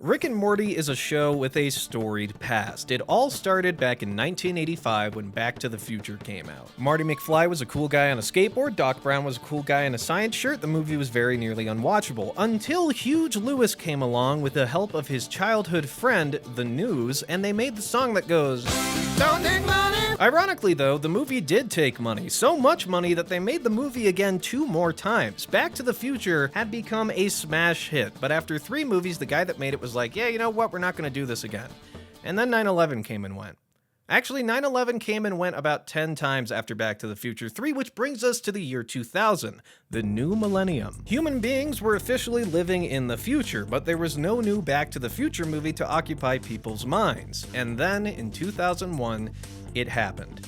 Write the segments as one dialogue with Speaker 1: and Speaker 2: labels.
Speaker 1: Rick and Morty is a show with a storied past. It all started back in 1985 when Back to the Future came out. Marty McFly was a cool guy on a skateboard, Doc Brown was a cool guy in a science shirt. The movie was very nearly unwatchable until Huge Lewis came along with the help of his childhood friend, The News, and they made the song that goes, "Don't take money." Ironically though, the movie did take money, so much money that they made the movie again 2 more times. Back to the Future had become a smash hit, but after 3 movies, the guy that made it was like, yeah, you know what, we're not gonna do this again. And then 9/11 came and went. Actually, 9/11 came and went about 10 times after Back to the Future 3, which brings us to the year 2000, the new millennium. Human beings were officially living in the future, but there was no new Back to the Future movie to occupy people's minds. And then, in 2001, it happened.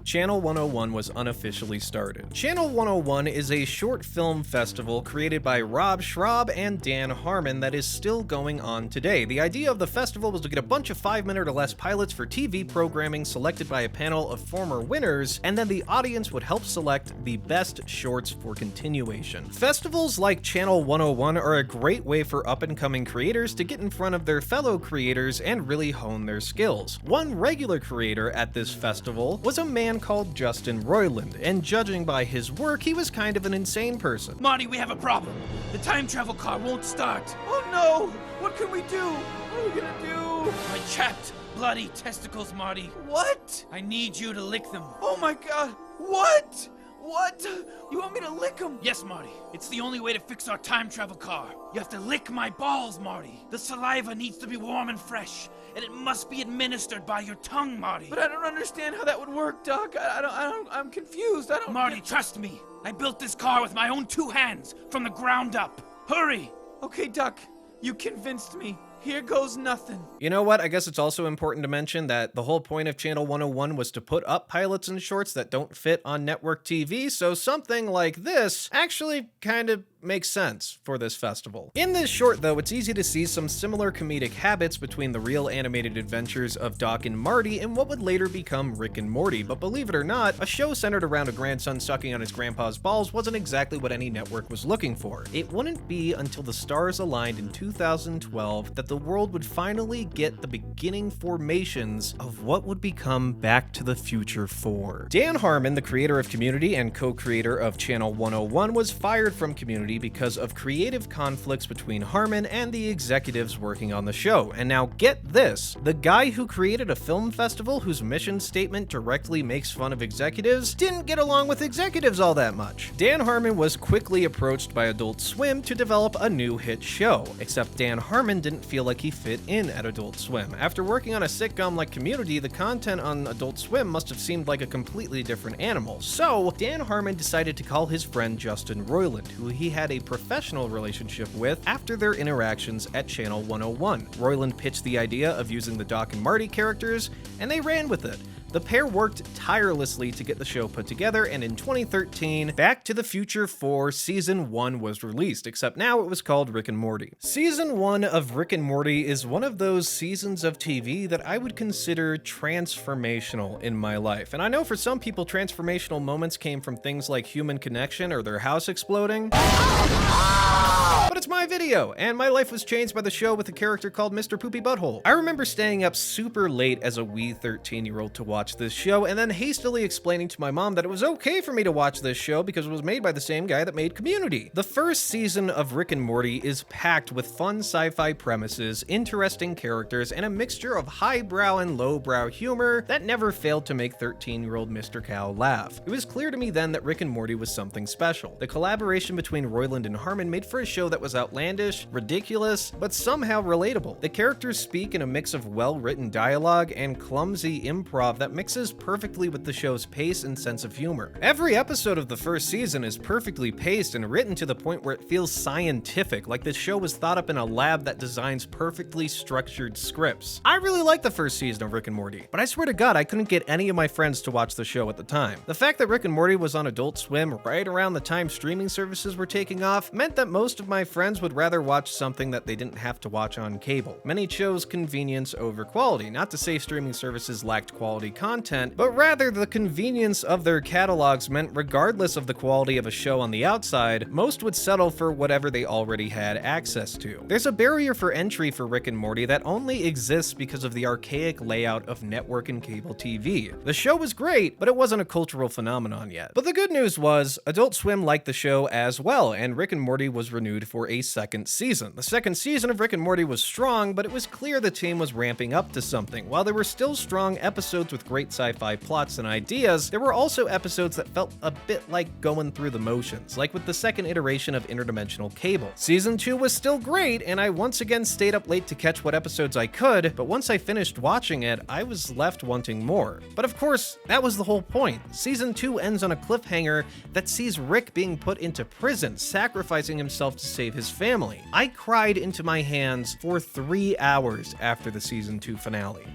Speaker 1: Channel 101 was unofficially started. Channel 101 is a short film festival created by Rob Schrab and Dan Harmon that is still going on today. The idea of the festival was to get a bunch of 5-minute or less pilots for TV programming selected by a panel of former winners, and then the audience would help select the best shorts for continuation. Festivals like Channel 101 are a great way for up-and-coming creators to get in front of their fellow creators and really hone their skills. One regular creator at this festival was a man called Justin Roiland, and judging by his work, he was kind of an insane person.
Speaker 2: Marty, we have a problem. The time travel car won't start. Oh no! What can we do? What are we gonna do? My chapped, bloody testicles, Marty. What? I need you to lick them. Oh my god! What? What? You want me to lick them? Yes, Marty. It's the only way to fix our time travel car. You have to lick my balls, Marty. The saliva needs to be warm and fresh, and it must be administered by your tongue, Marty. But I don't understand how that would work, Doc. I'm confused. Marty, trust me. I built this car with my own 2 hands, from the ground up. Hurry! Okay, Doc. You convinced me. Here goes nothing.
Speaker 1: You know what? I guess it's also important to mention that the whole point of Channel 101 was to put up pilots and shorts that don't fit on network TV, so something like this actually kind of makes sense for this festival. In this short, though, it's easy to see some similar comedic habits between the real animated adventures of Doc and Marty and what would later become Rick and Morty, but believe it or not, a show centered around a grandson sucking on his grandpa's balls wasn't exactly what any network was looking for. It wouldn't be until the stars aligned in 2012 that the world would finally get the beginning formations of what would become Back to the Future 4. Dan Harmon, the creator of Community and co-creator of Channel 101, was fired from Community because of creative conflicts between Harmon and the executives working on the show. And now get this, the guy who created a film festival whose mission statement directly makes fun of executives didn't get along with executives all that much. Dan Harmon was quickly approached by Adult Swim to develop a new hit show, except Dan Harmon didn't feel like he fit in at Adult Swim. After working on a sitcom like Community, the content on Adult Swim must have seemed like a completely different animal. So Dan Harmon decided to call his friend Justin Roiland, who he had a professional relationship with after their interactions at Channel 101. Roiland pitched the idea of using the Doc and Marty characters, and they ran with it. The pair worked tirelessly to get the show put together, and in 2013, Back to the Future 4 Season 1 was released, except now it was called Rick and Morty. Season 1 of Rick and Morty is one of those seasons of TV that I would consider transformational in my life. And I know for some people, transformational moments came from things like human connection or their house exploding. But it's my video, and my life was changed by the show with a character called Mr. Poopy Butthole. I remember staying up super late as a wee 13-year-old to watch this show, and then hastily explaining to my mom that it was okay for me to watch this show because it was made by the same guy that made Community. The first season of Rick and Morty is packed with fun sci-fi premises, interesting characters, and a mixture of highbrow and lowbrow humor that never failed to make 13-year-old Mr. Cow laugh. It was clear to me then that Rick and Morty was something special. The collaboration between Roiland and Harmon made for a show that was outlandish, ridiculous, but somehow relatable. The characters speak in a mix of well-written dialogue and clumsy improv that mixes perfectly with the show's pace and sense of humor. Every episode of the first season is perfectly paced and written to the point where it feels scientific, like the show was thought up in a lab that designs perfectly structured scripts. I really liked the first season of Rick and Morty, but I swear to God, I couldn't get any of my friends to watch the show at the time. The fact that Rick and Morty was on Adult Swim right around the time streaming services were taking off meant that most of my friends would rather watch something that they didn't have to watch on cable. Many chose convenience over quality, not to say streaming services lacked quality content, but rather the convenience of their catalogs meant regardless of the quality of a show on the outside, most would settle for whatever they already had access to. There's a barrier for entry for Rick and Morty that only exists because of the archaic layout of network and cable TV. The show was great, but it wasn't a cultural phenomenon yet. But the good news was, Adult Swim liked the show as well, and Rick and Morty was renewed for a second season. The second season of Rick and Morty was strong, but it was clear the team was ramping up to something. While there were still strong episodes with great sci-fi plots and ideas, there were also episodes that felt a bit like going through the motions, like with the second iteration of Interdimensional Cable. Season 2 was still great, and I once again stayed up late to catch what episodes I could, but once I finished watching it, I was left wanting more. But of course, that was the whole point. Season 2 ends on a cliffhanger that sees Rick being put into prison, sacrificing himself to save his family. I cried into my hands for 3 hours after the season 2 finale.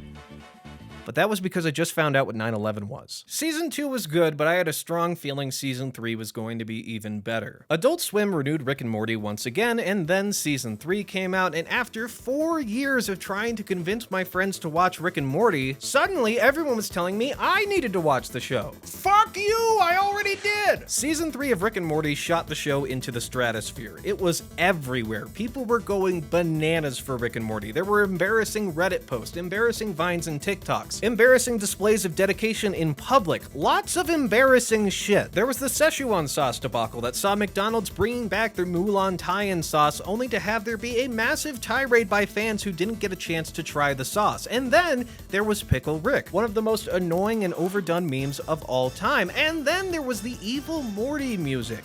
Speaker 1: But that was because I just found out what 9/11 was. Season 2 was good, but I had a strong feeling Season 3 was going to be even better. Adult Swim renewed Rick and Morty once again, and then Season 3 came out, and after 4 years of trying to convince my friends to watch Rick and Morty, suddenly everyone was telling me I needed to watch the show. Fuck you, I already did! Season 3 of Rick and Morty shot the show into the stratosphere. It was everywhere. People were going bananas for Rick and Morty. There were embarrassing Reddit posts, embarrassing Vines and TikToks, embarrassing displays of dedication in public, lots of embarrassing shit. There was the Szechuan sauce debacle that saw McDonald's bringing back their Mulan tie-in sauce only to have there be a massive tirade by fans who didn't get a chance to try the sauce. And then there was Pickle Rick, one of the most annoying and overdone memes of all time. And then there was the evil Morty music.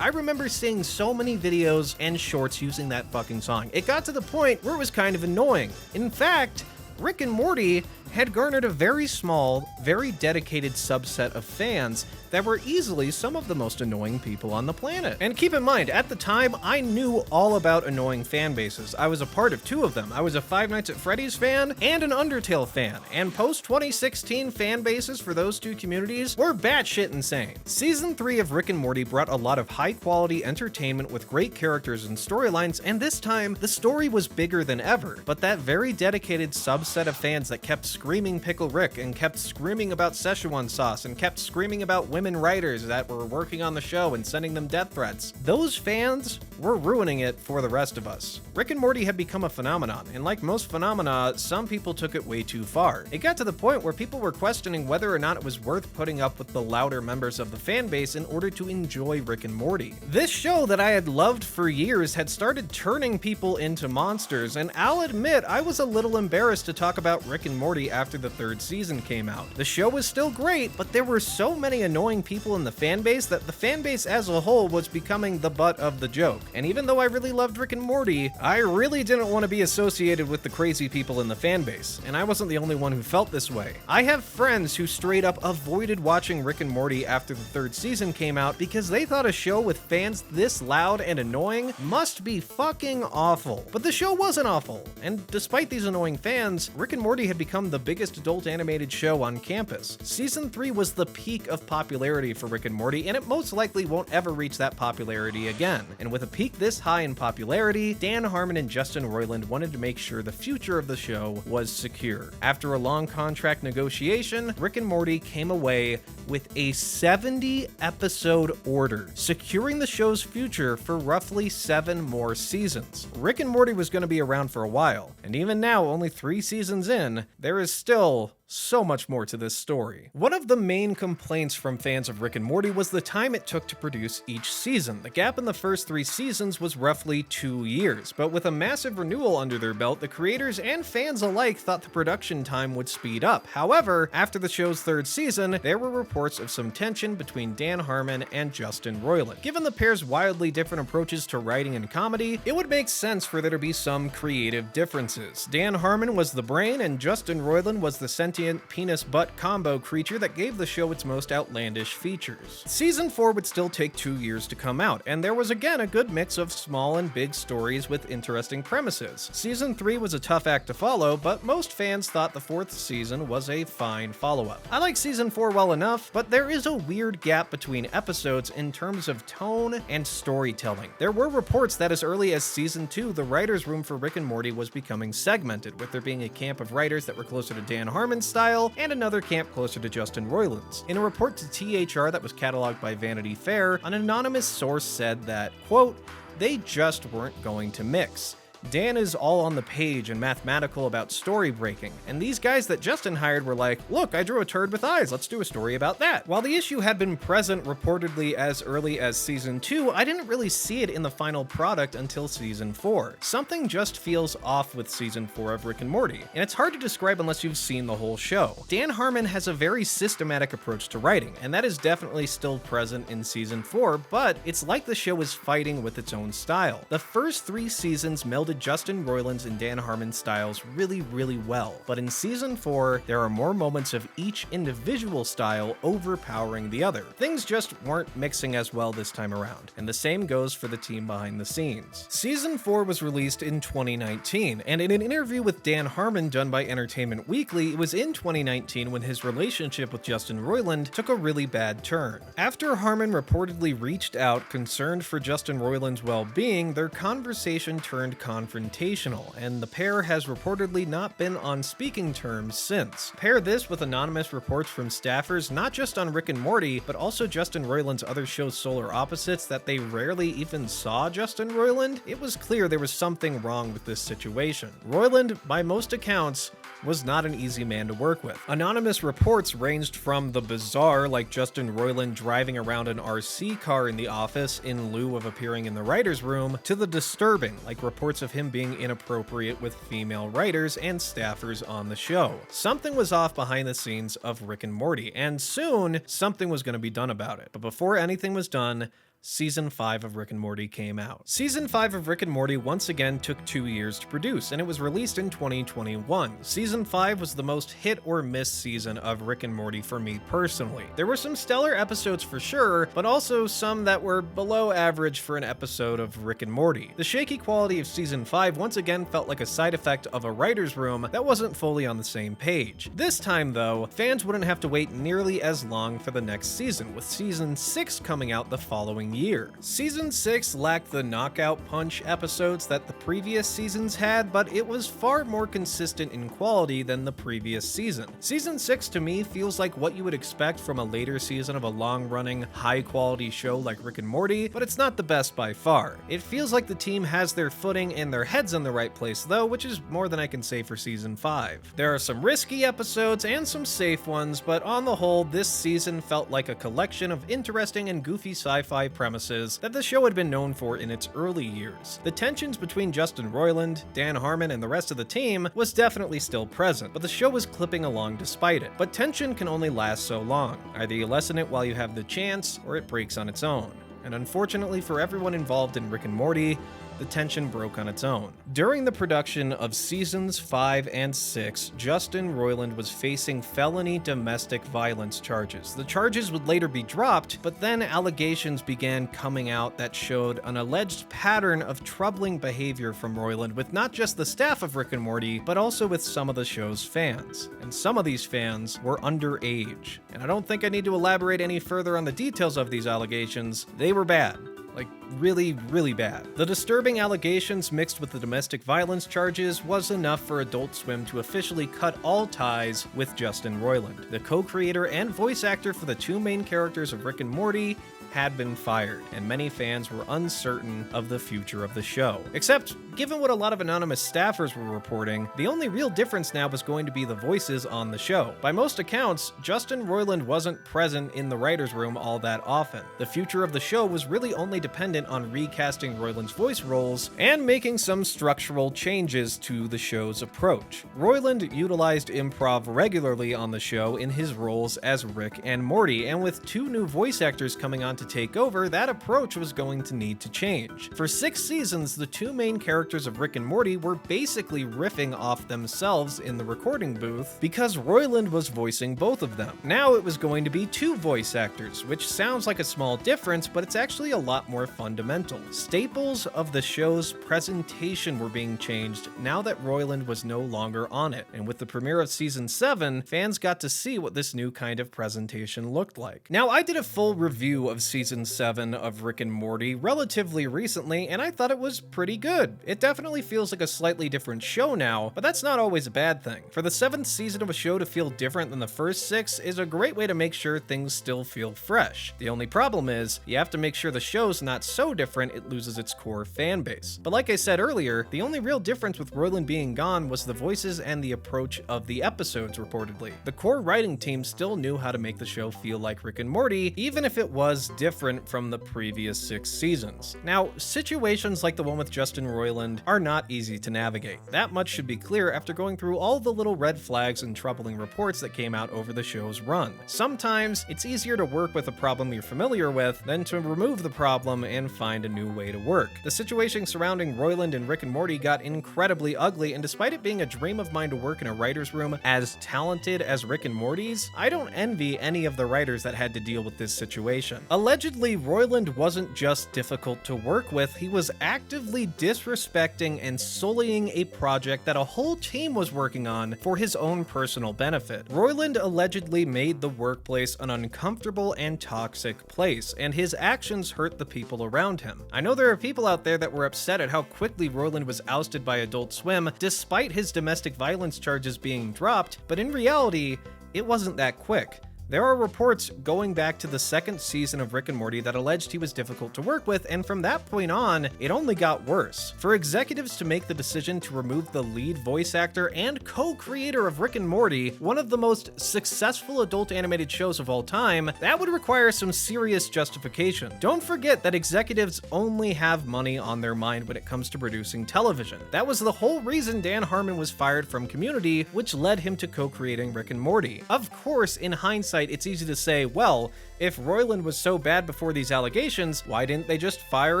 Speaker 1: I remember seeing so many videos and shorts using that fucking song. It got to the point where it was kind of annoying. In fact, Rick and Morty had garnered a very small, very dedicated subset of fans that were easily some of the most annoying people on the planet. And keep in mind, at the time, I knew all about annoying fan bases. I was a part of 2 of them. I was a Five Nights at Freddy's fan and an Undertale fan, and post-2016 fan bases for those 2 communities were batshit insane. Season 3 of Rick and Morty brought a lot of high-quality entertainment with great characters and storylines, and this time, the story was bigger than ever. But that very dedicated subset of fans that kept screaming Pickle Rick and kept screaming about Szechuan sauce and kept screaming about women writers that were working on the show and sending them death threats, those fans were ruining it for the rest of us. Rick and Morty had become a phenomenon, and like most phenomena, some people took it way too far. It got to the point where people were questioning whether or not it was worth putting up with the louder members of the fan base in order to enjoy Rick and Morty. This show that I had loved for years had started turning people into monsters, and I'll admit I was a little embarrassed to talk about Rick and Morty after the 3rd season came out. The show was still great, but there were so many annoying people in the fan base that the fan base as a whole was becoming the butt of the joke. And even though I really loved Rick and Morty, I really didn't want to be associated with the crazy people in the fan base, and I wasn't the only one who felt this way. I have friends who straight up avoided watching Rick and Morty after the 3rd season came out because they thought a show with fans this loud and annoying must be fucking awful. But the show wasn't awful, and despite these annoying fans, Rick and Morty had become the biggest adult animated show on campus. Season 3 was the peak of popularity for Rick and Morty, and it most likely won't ever reach that popularity again. And with a peak this high in popularity, Dan Harmon and Justin Roiland wanted to make sure the future of the show was secure. After a long contract negotiation, Rick and Morty came away with a 70-episode order, securing the show's future for roughly 7 more seasons. Rick and Morty was going to be around for a while, and even now, only 3 seasons in, there is still so much more to this story. One of the main complaints from fans of Rick and Morty was the time it took to produce each season. The gap in the first 3 seasons was roughly 2 years, but with a massive renewal under their belt, the creators and fans alike thought the production time would speed up. However, after the show's 3rd season, there were reports of some tension between Dan Harmon and Justin Roiland. Given the pair's wildly different approaches to writing and comedy, it would make sense for there to be some creative differences. Dan Harmon was the brain and Justin Roiland was the sentient sentient penis-butt combo creature that gave the show its most outlandish features. Season 4 would still take 2 years to come out, and there was again a good mix of small and big stories with interesting premises. Season 3 was a tough act to follow, but most fans thought the 4th season was a fine follow-up. I like Season 4 well enough, but there is a weird gap between episodes in terms of tone and storytelling. There were reports that as early as Season 2, the writer's room for Rick and Morty was becoming segmented, with there being a camp of writers that were closer to Dan Harmon's style and another camp closer to Justin Roiland's. In a report to THR that was cataloged by Vanity Fair, an anonymous source said that, quote, "They just weren't going to mix. Dan is all on the page and mathematical about story breaking, and these guys that Justin hired were like, look, I drew a turd with eyes, let's do a story about that." While the issue had been present reportedly as early as Season 2, I didn't really see it in the final product until Season 4. Something just feels off with Season 4 of Rick and Morty, and it's hard to describe unless you've seen the whole show. Dan Harmon has a very systematic approach to writing, and that is definitely still present in Season 4, but it's like the show is fighting with its own style. The first 3 seasons melded Justin Roiland's and Dan Harmon's styles really well, but in Season 4, there are more moments of each individual style overpowering the other. Things just weren't mixing as well this time around, and the same goes for the team behind the scenes. Season 4 was released in 2019, and in an interview with Dan Harmon done by Entertainment Weekly, it was in 2019 when his relationship with Justin Roiland took a really bad turn. After Harmon reportedly reached out concerned for Justin Roiland's well-being, their conversation turned confrontational, and the pair has reportedly not been on speaking terms since. Pair this with anonymous reports from staffers not just on Rick and Morty, but also Justin Roiland's other show Solar Opposites that they rarely even saw Justin Roiland, it was clear there was something wrong with this situation. Roiland, by most accounts, was not an easy man to work with. Anonymous reports ranged from the bizarre, like Justin Roiland driving around an RC car in the office in lieu of appearing in the writer's room, to the disturbing, like reports of him being inappropriate with female writers and staffers on the show. Something was off behind the scenes of Rick and Morty, and soon, something was going to be done about it. But before anything was done, Season 5 of Rick and Morty came out. Season 5 of Rick and Morty once again took 2 years to produce, and it was released in 2021. Season 5 was the most hit or miss season of Rick and Morty for me personally. There were some stellar episodes for sure, but also some that were below average for an episode of Rick and Morty. The shaky quality of Season 5 once again felt like a side effect of a writer's room that wasn't fully on the same page. This time though, fans wouldn't have to wait nearly as long for the next season, with Season 6 coming out the following year. Season 6 lacked the knockout punch episodes that the previous seasons had, but it was far more consistent in quality than the previous season. Season 6 to me feels like what you would expect from a later season of a long-running, high-quality show like Rick and Morty, but it's not the best by far. It feels like the team has their footing and their heads in the right place though, which is more than I can say for Season 5. There are some risky episodes and some safe ones, but on the whole, this season felt like a collection of interesting and goofy sci-fi premises that the show had been known for in its early years. The tensions between Justin Roiland, Dan Harmon, and the rest of the team was definitely still present, but the show was clipping along despite it. But tension can only last so long. Either you lessen it while you have the chance, or it breaks on its own. And unfortunately for everyone involved in Rick and Morty, the tension broke on its own. During the production of Seasons 5 and 6, Justin Roiland was facing felony domestic violence charges. The charges would later be dropped, but then allegations began coming out that showed an alleged pattern of troubling behavior from Roiland with not just the staff of Rick and Morty, but also with some of the show's fans. And some of these fans were underage. And I don't think I need to elaborate any further on the details of these allegations. They were bad. Like, really bad. The disturbing allegations mixed with the domestic violence charges was enough for Adult Swim to officially cut all ties with Justin Roiland. The co-creator and voice actor for the 2 main characters of Rick and Morty had been fired, and many fans were uncertain of the future of the show. Except, given what a lot of anonymous staffers were reporting, the only real difference now was going to be the voices on the show. By most accounts, Justin Roiland wasn't present in the writer's room all that often. The future of the show was really only dependent on recasting Roiland's voice roles and making some structural changes to the show's approach. Roiland utilized improv regularly on the show in his roles as Rick and Morty, and with 2 new voice actors coming onto to take over, that approach was going to need to change. For 6 seasons, the two main characters of Rick and Morty were basically riffing off themselves in the recording booth because Roiland was voicing both of them. Now it was going to be 2 voice actors, which sounds like a small difference, but it's actually a lot more fundamental. Staples of the show's presentation were being changed now that Roiland was no longer on it, and with the premiere of season 7, fans got to see what this new kind of presentation looked like. Now, I did a full review of season 7 of Rick and Morty relatively recently, and I thought it was pretty good. It definitely feels like a slightly different show now, but that's not always a bad thing. For the 7th season of a show to feel different than the first 6 is a great way to make sure things still feel fresh. The only problem is, you have to make sure the show's not so different it loses its core fan base. But like I said earlier, the only real difference with Roiland being gone was the voices and the approach of the episodes, reportedly. The core writing team still knew how to make the show feel like Rick and Morty, even if it was different from the previous 6 seasons. Now, situations like the one with Justin Roiland are not easy to navigate. That much should be clear after going through all the little red flags and troubling reports that came out over the show's run. Sometimes, it's easier to work with a problem you're familiar with than to remove the problem and find a new way to work. The situation surrounding Roiland and Rick and Morty got incredibly ugly, and despite it being a dream of mine to work in a writer's room as talented as Rick and Morty's, I don't envy any of the writers that had to deal with this situation. Allegedly, Roiland wasn't just difficult to work with, he was actively disrespecting and sullying a project that a whole team was working on for his own personal benefit. Roiland allegedly made the workplace an uncomfortable and toxic place, and his actions hurt the people around him. I know there are people out there that were upset at how quickly Roiland was ousted by Adult Swim, despite his domestic violence charges being dropped, but in reality, it wasn't that quick. There are reports going back to the 2nd season of Rick and Morty that alleged he was difficult to work with, and from that point on, it only got worse. For executives to make the decision to remove the lead voice actor and co-creator of Rick and Morty, one of the most successful adult animated shows of all time, that would require some serious justification. Don't forget that executives only have money on their mind when it comes to producing television. That was the whole reason Dan Harmon was fired from Community, which led him to co-creating Rick and Morty. Of course, in hindsight, it's easy to say, well, if Roiland was so bad before these allegations, why didn't they just fire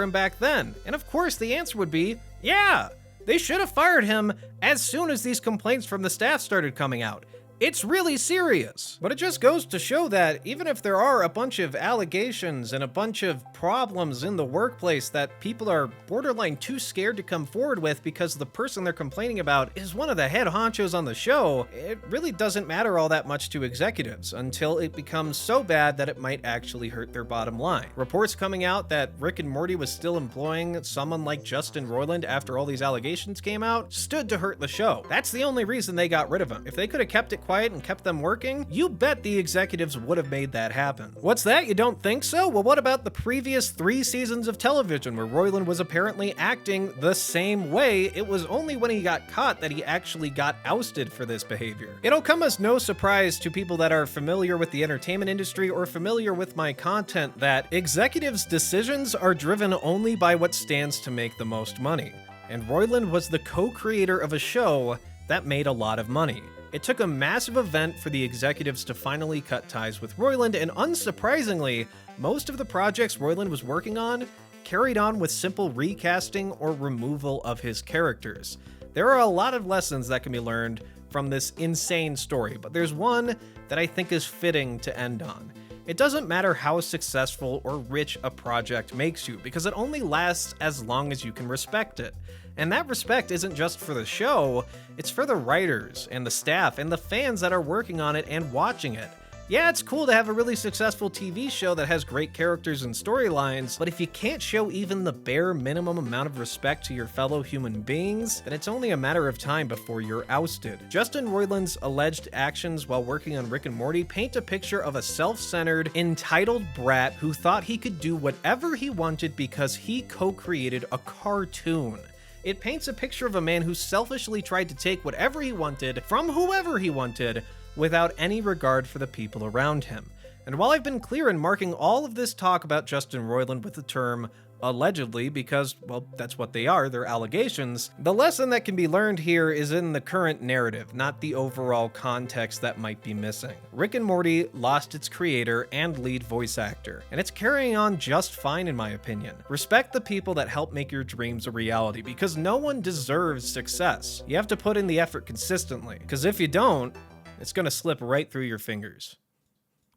Speaker 1: him back then? And of course, the answer would be, yeah, they should have fired him as soon as these complaints from the staff started coming out. It's really serious. But it just goes to show that even if there are a bunch of allegations and a bunch of problems in the workplace that people are borderline too scared to come forward with because the person they're complaining about is one of the head honchos on the show, it really doesn't matter all that much to executives until it becomes so bad that it might actually hurt their bottom line. Reports coming out that Rick and Morty was still employing someone like Justin Roiland after all these allegations came out stood to hurt the show. That's the only reason they got rid of him. If they could have kept it quiet and kept them working, you bet the executives would have made that happen. What's that? You don't think so? Well, what about the previous 3 seasons of television where Roiland was apparently acting the same way? It was only when he got caught that he actually got ousted for this behavior. It'll come as no surprise to people that are familiar with the entertainment industry or familiar with my content that executives' decisions are driven only by what stands to make the most money. And Roiland was the co-creator of a show that made a lot of money. It took a massive event for the executives to finally cut ties with Roiland, and unsurprisingly, most of the projects Roiland was working on carried on with simple recasting or removal of his characters. There are a lot of lessons that can be learned from this insane story, but there's one that I think is fitting to end on. It doesn't matter how successful or rich a project makes you, because it only lasts as long as you can respect it. And that respect isn't just for the show, it's for the writers and the staff and the fans that are working on it and watching it. Yeah, it's cool to have a really successful TV show that has great characters and storylines, but if you can't show even the bare minimum amount of respect to your fellow human beings, then it's only a matter of time before you're ousted. Justin Roiland's alleged actions while working on Rick and Morty paint a picture of a self-centered, entitled brat who thought he could do whatever he wanted because he co-created a cartoon. It paints a picture of a man who selfishly tried to take whatever he wanted from whoever he wanted without any regard for the people around him. And while I've been clear in marking all of this talk about Justin Roiland with the term allegedly, because, well, that's what they are, they're allegations, the lesson that can be learned here is in the current narrative, not the overall context that might be missing. Rick and Morty lost its creator and lead voice actor, and it's carrying on just fine in my opinion. Respect the people that help make your dreams a reality, because no one deserves success. You have to put in the effort consistently, because if you don't, it's gonna slip right through your fingers.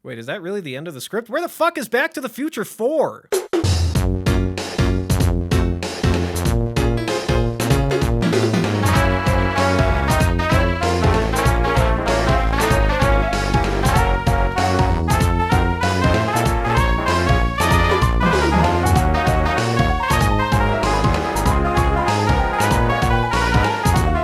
Speaker 1: Wait, is that really the end of the script? Where the fuck is Back to the Future 4?